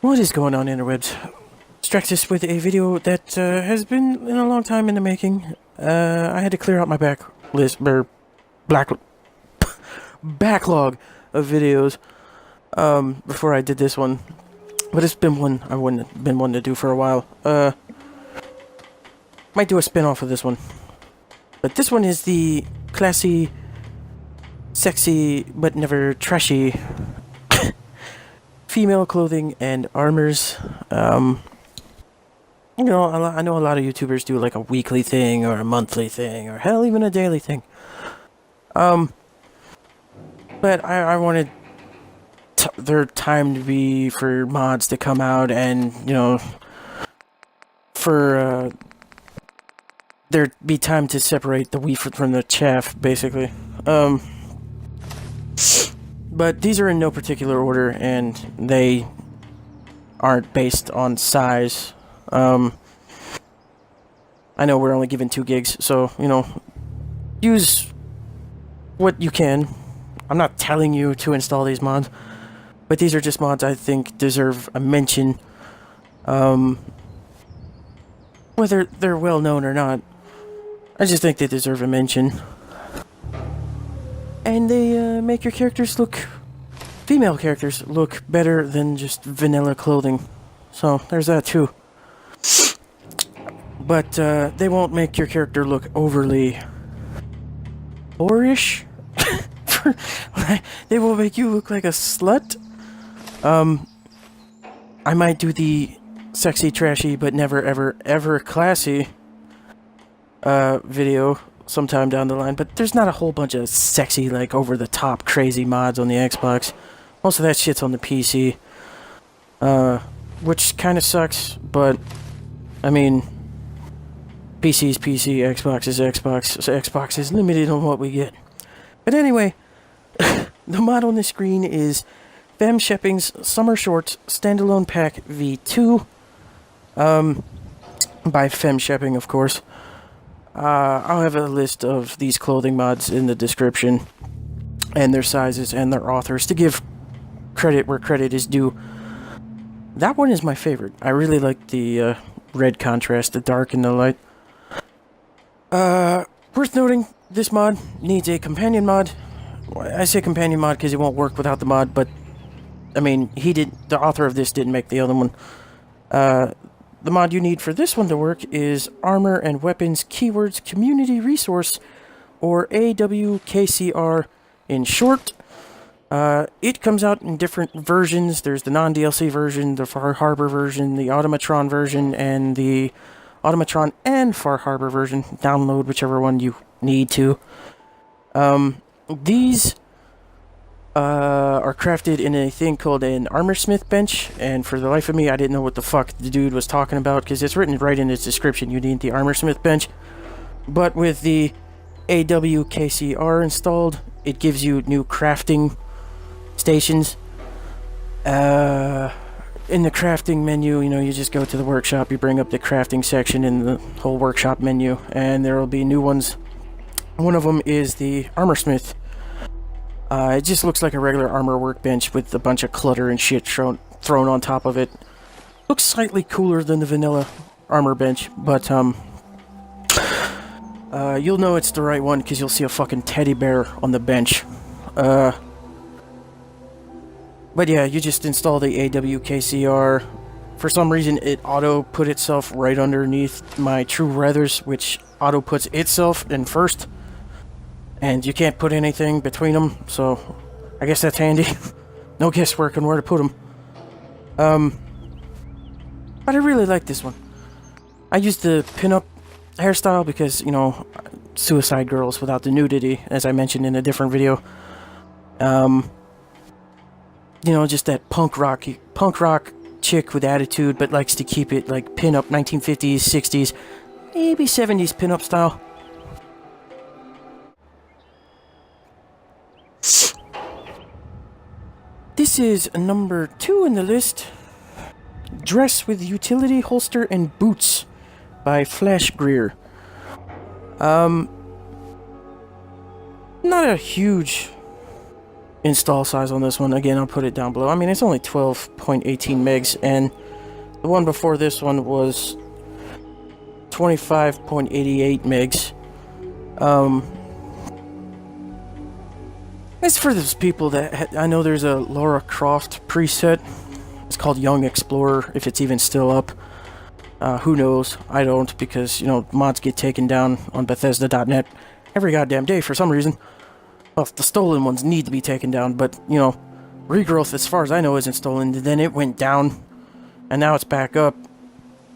What is going on, interwebs? Straxus with a video that has been in a long time in the making. I had to clear out my backlog of videos before I did this one, but it's been one I wouldn't been wanting to do for a while. Might do a spin-off of this one, but this one is the classy, sexy but never trashy female clothing and armors. You know, I know a lot of YouTubers do like a weekly thing or a monthly thing or hell, even a daily thing. But I wanted their time to be for mods to come out and, you know, for there be time to separate the wheat from the chaff, basically. But these are in no particular order, and they aren't based on size. I know we're only given 2 gigs, so, you know, use what you can. I'm not telling you to install these mods, but these are just mods I think deserve a mention. Whether they're well known or not, I just think they deserve a mention. And they make your characters female characters look better than just vanilla clothing. So, there's that too. But they won't make your character look overly whorish. They will make you look like a slut. I might do the sexy, trashy, but never, ever, ever classy video sometime down the line. But there's not a whole bunch of sexy, like, over-the-top, crazy mods on the Xbox. Most of that shit's on the PC. Which kind of sucks, but, I mean, PC is PC, Xbox is Xbox, so Xbox is limited on what we get. But anyway, the mod on the screen is Femshepping's Summer Shorts Standalone Pack V2, by Femshepping, of course. I'll have a list of these clothing mods in the description, and their sizes and their authors, to give credit where credit is due. That one is my favorite. I really like the red contrast, the dark and the light. Worth noting, this mod needs a companion mod. I say companion mod because it won't work without the mod, but I mean, the author of this didn't make the other one. The mod you need for this one to work is Armor and Weapons Keywords Community Resource, or AWKCR in short. It comes out in different versions. There's the non-DLC version, the Far Harbor version, the Automatron version, and the Automatron and Far Harbor version. Download whichever one you need to. These are crafted in a thing called an Armorsmith bench, and for the life of me, I didn't know what the fuck the dude was talking about, because it's written right in its description, you need the Armorsmith bench. But with the AWKCR installed, it gives you new crafting stations. In the crafting menu, you know, you just go to the workshop, you bring up the crafting section in the whole workshop menu, and there will be new ones. One of them is the Armorsmith. It just looks like a regular armor workbench with a bunch of clutter and shit thrown on top of it. Looks slightly cooler than the vanilla armor bench, but you'll know it's the right one because you'll see a fucking teddy bear on the bench. But yeah, you just install the AWKCR. For some reason, it auto-put itself right underneath my True Leathers, which auto-puts itself in first. And you can't put anything between them, so I guess that's handy. No guesswork on where to put them. But I really like this one. I used the pin-up hairstyle because, you know, suicide girls without the nudity, as I mentioned in a different video. You know, just that punk rock chick with attitude, but likes to keep it like pin-up 1950s, 60s, maybe 70s pin-up style. This is number 2 in the list. Dress with Utility Holster and Boots by Flashgreer. Not a huge install size on this one. Again, I'll put it down below. I mean, it's only 12.18 megs, and the one before this one was 25.88 megs. It's for those people that I know there's a Lara Croft preset. It's called Young Explorer, if it's even still up. Who knows? I don't, because, you know, mods get taken down on Bethesda.net every goddamn day for some reason. Well, the stolen ones need to be taken down, but, you know, Regrowth, as far as I know, isn't stolen. Then it went down, and now it's back up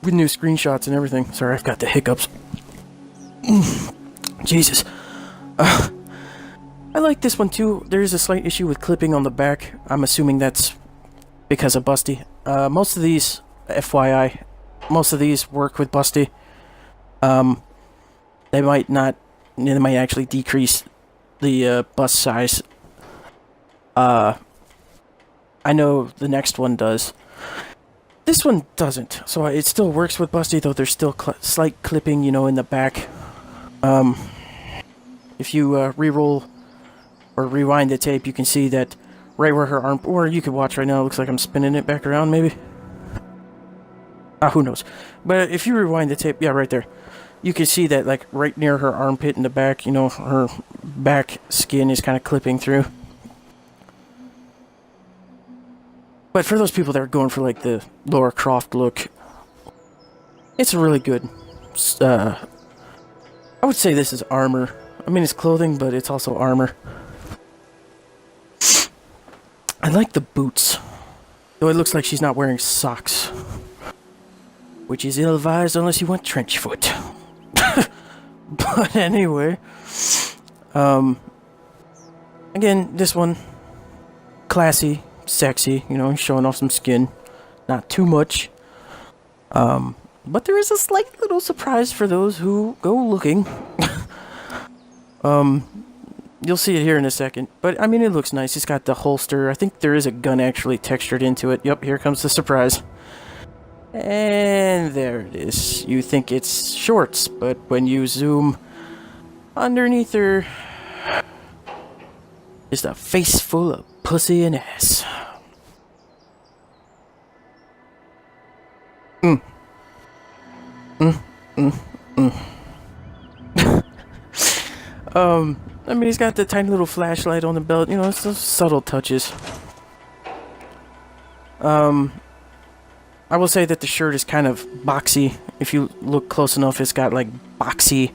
with new screenshots and everything. Sorry, I've got the hiccups. Jesus. I like this one, too. There is a slight issue with clipping on the back. I'm assuming that's because of Busty. Most of these, FYI, most of these work with Busty. They might not, they might actually decrease the bust size. I know the next one does. This one doesn't, so it still works with Busty, though there's still slight clipping, you know, in the back. If you re-roll or rewind the tape, you can see that right where her arm, or you could watch right now, it looks like I'm spinning it back around, maybe? Who knows? But if you rewind the tape, yeah, right there. You can see that, like, right near her armpit in the back, you know, her back skin is kind of clipping through. But for those people that are going for, like, the Lara Croft look, it's really good. I would say this is armor. I mean, it's clothing, but it's also armor. I like the boots. Though it looks like she's not wearing socks. Which is ill-advised unless you want trench foot. But anyway. Again, this one. Classy, sexy, you know, showing off some skin. Not too much. But there is a slight little surprise for those who go looking. You'll see it here in a second. But, I mean, it looks nice. It's got the holster. I think there is a gun actually textured into it. Yep, here comes the surprise. And there it is. You think it's shorts, but when you zoom underneath her is a face full of pussy and ass. I mean, he's got the tiny little flashlight on the belt. You know, it's those subtle touches. I will say that the shirt is kind of boxy. If you look close enough, it's got, like, boxy,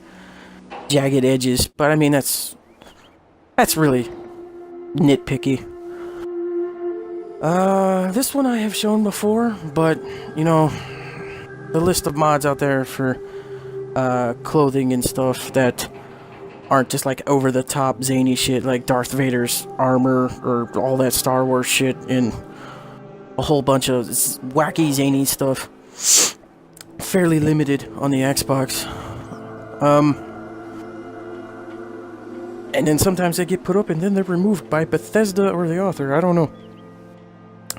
jagged edges. But, I mean, that's really nitpicky. This one I have shown before, but, you know, the list of mods out there for clothing and stuff that aren't just, like, over-the-top zany shit, like Darth Vader's armor or all that Star Wars shit and a whole bunch of wacky zany stuff. Fairly limited on the Xbox. And then sometimes they get put up and then they're removed by Bethesda or the author. I don't know.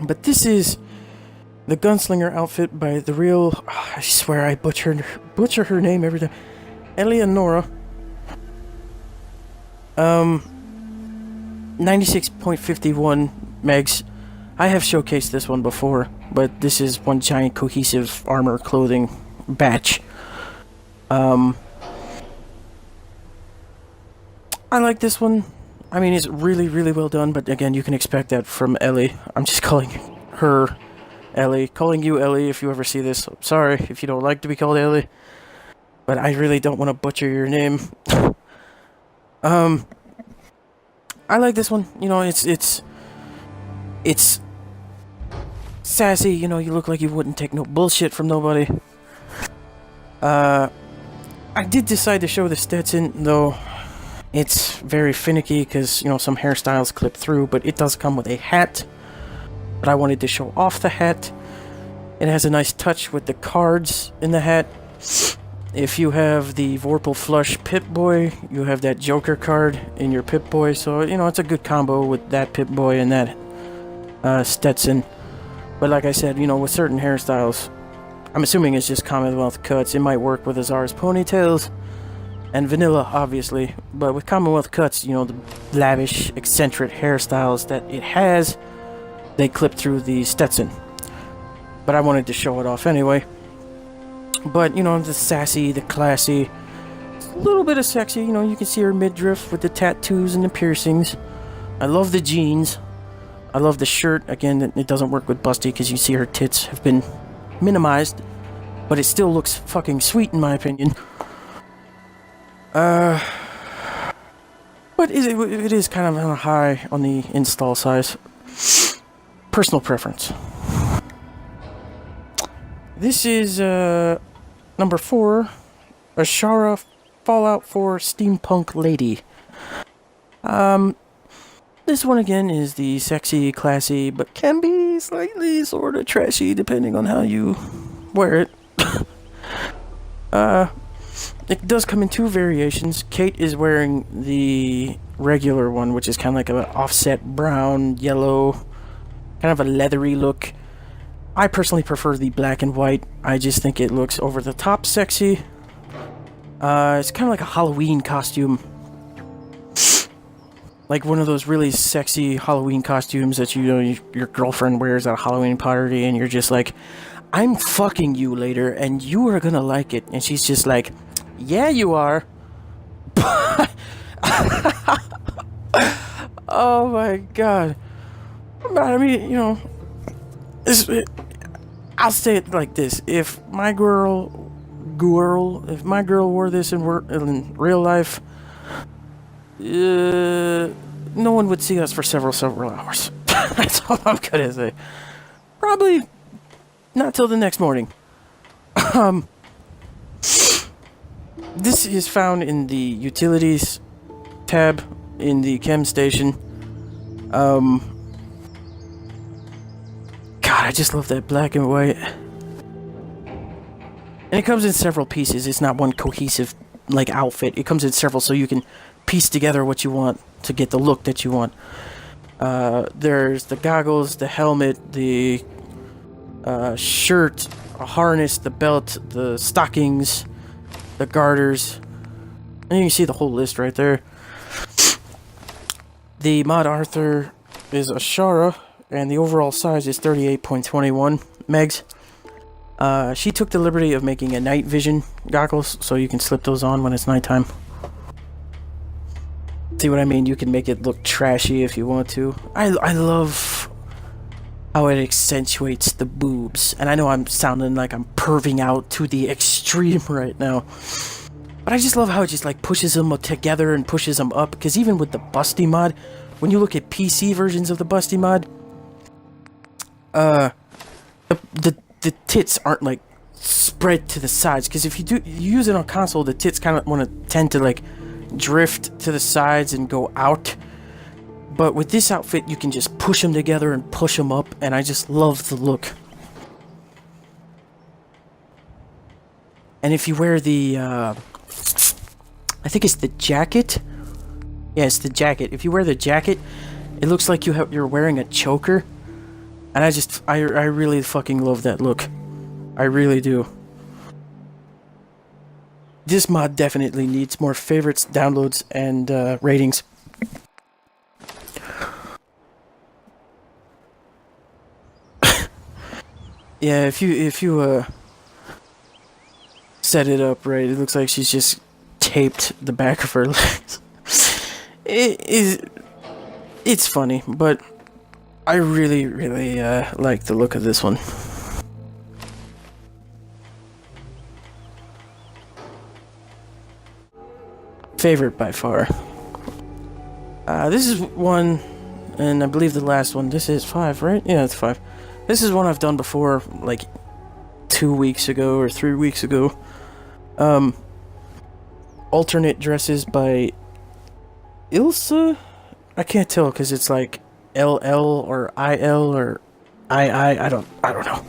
But this is the Gunslinger Outfit by I swear I butcher her name every time. Eleonora. 96.51 megs. I have showcased this one before, but this is one giant cohesive armor clothing batch. I like this one. I mean, it's really, really well done, but again, you can expect that from Ellie. I'm just calling her Ellie. Calling you Ellie if you ever see this. I'm sorry if you don't like to be called Ellie, but I really don't want to butcher your name. I like this one. You know, it's sassy. You know, you look like you wouldn't take no bullshit from nobody. I did decide to show the Stetson, though. It's very finicky because, you know, some hairstyles clip through, but it does come with a hat. But I wanted to show off the hat. It has a nice touch with the cards in the hat. If you have the Vorpal Flush Pip-Boy, you have that Joker card in your Pip-Boy. So, you know, it's a good combo with that Pip-Boy and that Stetson. But like I said, you know, with certain hairstyles, I'm assuming it's just Commonwealth cuts. It might work with Azara's ponytails. and vanilla, obviously. But with Commonwealth cuts, you know, the lavish, eccentric hairstyles that it has, they clip through the Stetson. But I wanted to show it off anyway. But, you know, the sassy, the classy, a little bit of sexy. You know, you can see her midriff with the tattoos and the piercings. I love the jeans. I love the shirt. Again, it doesn't work with busty because you see her tits have been minimized. But it still looks fucking sweet in my opinion. But it is kind of on a high on the install size. Personal preference. This is number 4, Ashara Fallout 4 Steampunk Lady. This one again is the sexy, classy, but can be slightly sort of trashy depending on how you wear it. It does come in 2 variations. Kate is wearing the regular one, which is kind of like an offset brown, yellow, kind of a leathery look. I personally prefer the black and white. I just think it looks over the top sexy. It's kind of like a Halloween costume. Like one of those really sexy Halloween costumes that your girlfriend wears at a Halloween party, and you're just like, I'm fucking you later, and you are gonna like it. And she's just like, yeah, you are. Oh my god. I mean, you know, I'll say it like this: if my girl wore this in real life, no one would see us for several hours. That's all I'm gonna say. Probably not till the next morning. This is found in the utilities tab in the chem station. God, I just love that black and white. And it comes in several pieces. It's not one cohesive, like, outfit. It comes in several, so you can piece together what you want to get the look that you want. There's the goggles, the helmet, the shirt, a harness, the belt, the stockings, the garters. And you can see the whole list right there. The mod Arthur is Ashara, and the overall size is 38.21 megs. She took the liberty of making a night vision goggles, so you can slip those on when it's nighttime. See what I mean? You can make it look trashy if you want to. I love how it accentuates the boobs. And I know I'm sounding like I'm perving out to the extreme right now. But I just love how it just like pushes them together and pushes them up. Because even with the busty mod, when you look at PC versions of the busty mod, the tits aren't like spread to the sides. Because if you use it on console, the tits kind of tend to like drift to the sides and go out. But with this outfit, you can just push them together and push them up, and I just love the look. And if you wear the, I think it's the jacket. Yeah, it's the jacket. If you wear the jacket, it looks like you're wearing a choker. And I really fucking love that look. I really do. This mod definitely needs more favorites, downloads, and ratings. Yeah, if you set it up right, it looks like she's just taped the back of her legs. It's funny, but I really like the look of this one. Favorite by far. This is one, and I believe the last one. This is 5, right? Yeah, it's 5. This is one I've done before, like 2 weeks ago or 3 weeks ago. Alternate dresses by Ilsa? I can't tell because it's like LL or IL or II. I don't know.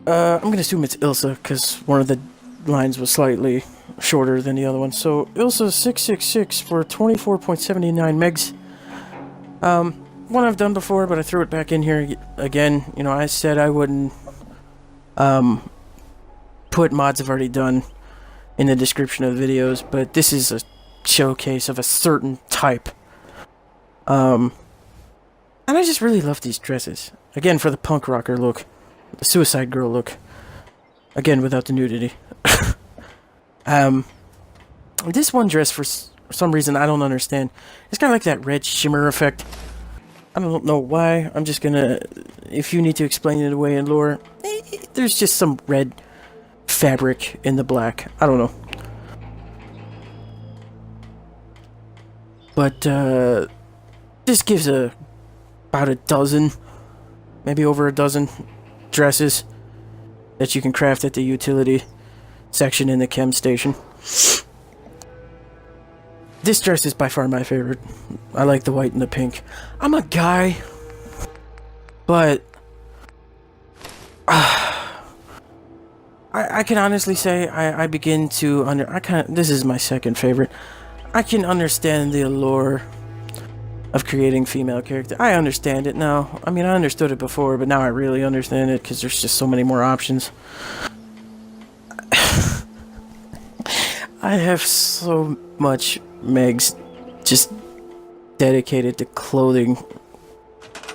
I'm gonna assume it's Ilsa because one of the lines was slightly shorter than the other one. So Ilsa 666 for 24.79 megs. One I've done before, but I threw it back in here again. You know, I said I wouldn't put mods I've already done. in the description of the videos, but this is a showcase of a certain type. And I just really love these dresses. Again, for the punk rocker look, the suicide girl look. Again, without the nudity. This one dress, for some reason I don't understand, it's kind of like that red shimmer effect. I don't know why. I'm just gonna, if you need to explain it away in lore, there's just some red fabric in the black. I don't know. But this gives about a dozen, maybe over a dozen dresses that you can craft at the utility section in the chem station. This dress is by far my favorite. I like the white and the pink. I'm a guy, but I can honestly say I begin to this is my second favorite. I can understand the allure of creating female character. I understand it now. I mean, I understood it before, but now I really understand it because there's just so many more options. I have so much Megs just dedicated to clothing.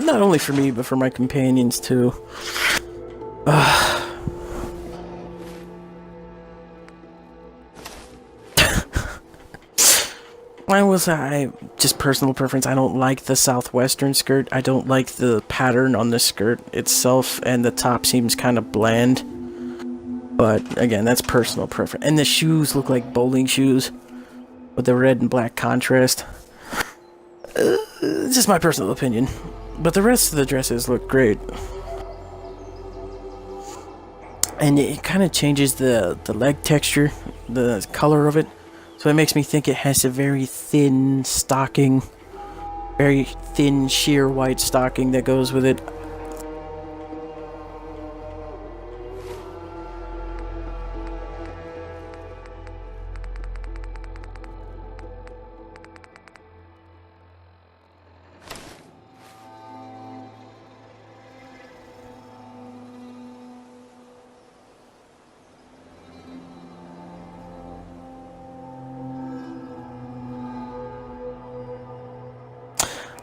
Not only for me, but for my companions too. I will say, just personal preference, I don't like the southwestern skirt. I don't like the pattern on the skirt itself, and the top seems kind of bland. But, again, that's personal preference. And the shoes look like bowling shoes with the red and black contrast. Just my personal opinion. But the rest of the dresses look great. And it kind of changes the leg texture, the color of it. So it makes me think it has a very thin stocking, very thin sheer white stocking that goes with it.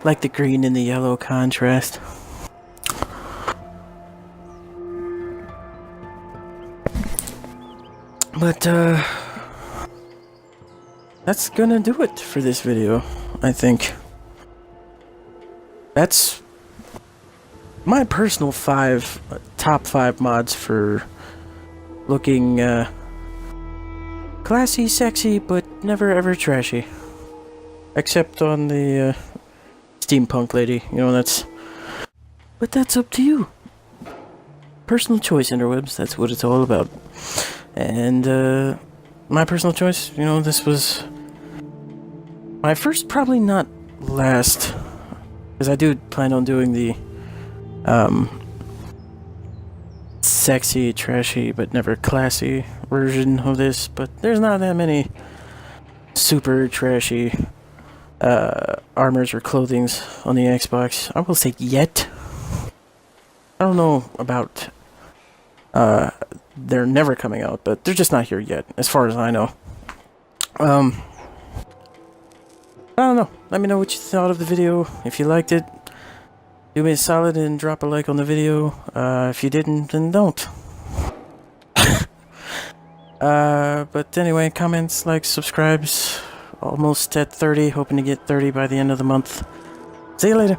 Like the green and the yellow contrast. But, that's gonna do it for this video, I think. That's my personal top 5 mods for looking, classy, sexy, but never ever trashy. Except on the, Steampunk lady, you know, but that's up to you. Personal choice, interwebs, that's what it's all about. And, my personal choice, you know, this was my first, probably not last, because I do plan on doing the, sexy, trashy, but never classy version of this, but there's not that many super trashy armors or clothings on the Xbox. I will say yet. I don't know about they're never coming out, but they're just not here yet, as far as I know. I don't know. Let me know what you thought of the video. If you liked it, do me a solid and drop a like on the video. If you didn't, then don't. But anyway, comments, likes, subscribes. Almost at 30, hoping to get 30 by the end of the month. See you later.